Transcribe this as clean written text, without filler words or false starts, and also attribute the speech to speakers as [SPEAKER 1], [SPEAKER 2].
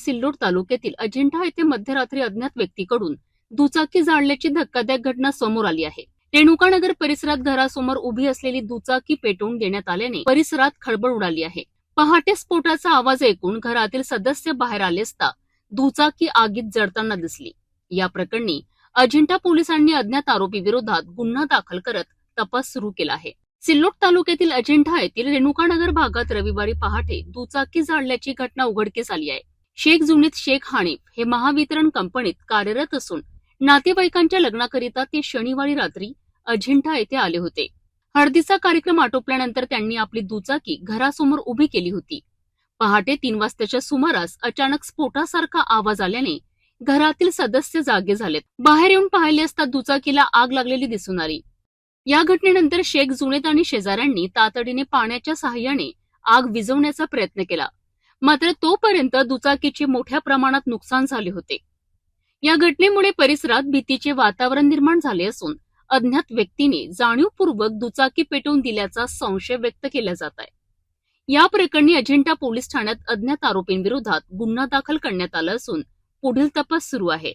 [SPEAKER 1] सिल्लोड तालुक्यातील अजिंठा येथे मध्यरात्री अज्ञात व्यक्तीकडून दुचाकी जाळल्याची धक्कादायक घटना समोर आली आहे। रेणुकानगर परिसरात घरासमोर उभी असलेली दुचाकी पेटवून देण्यात आल्याने परिसरात खळबळ उडाली आहे। पहाटे स्फोटाचा आवाज ऐकून घरातील सदस्य बाहेर आले असता दुचाकी आगीत जळताना दिसली। या प्रकरणी अजिंठा पोलिसांनी अज्ञात आरोपी विरोधात गुन्हा दाखल करत तपास सुरू केला आहे। सिल्लोड तालुक्यातील अजिंठा येथील रेणुकानगर भागात रविवारी पहाटे दुचाकी जाळल्याची घटना उघडकीस आली आहे। शेख जुनीद शेख हानिफ हे महावितरण कंपनीत कार्यरत असून नातेवाईकांच्या लग्नाकरिता ते शनिवारी रात्री अजिंठा येथे आले होते। हळदीचा कार्यक्रम आटोपल्यानंतर त्यांनी आपली दुचाकी घरासमोर उभी केली होती। पहाटे 3 वाजताच्या सुमारास अचानक स्फोटासारखा आवाज आल्याने घरातील सदस्य जागे झालेत। बाहेर येऊन पाहिले असता दुचाकीला आग लागलेली दिसून आली। या घटनेनंतर शेख जुनेद आणि शेजाऱ्यांनी तातडीने पाण्याच्या सहाय्याने आग विझवण्याचा प्रयत्न केला, मात्र तोपर्यंत दुचाकीचे मोठ्या प्रमाणात नुकसान झाले होते। या घटनेमुळे परिसरात भीतीचे वातावरण निर्माण झाले असून अज्ञात व्यक्तीने जाणीवपूर्वक दुचाकी पेटवून दिल्याचा संशय व्यक्त केला जात आहे। या प्रकरणी अजिंठा पोलीस ठाण्यात अज्ञात आरोपींविरोधात गुन्हा दाखल करण्यात आला असून पुढील तपास सुरू आहे।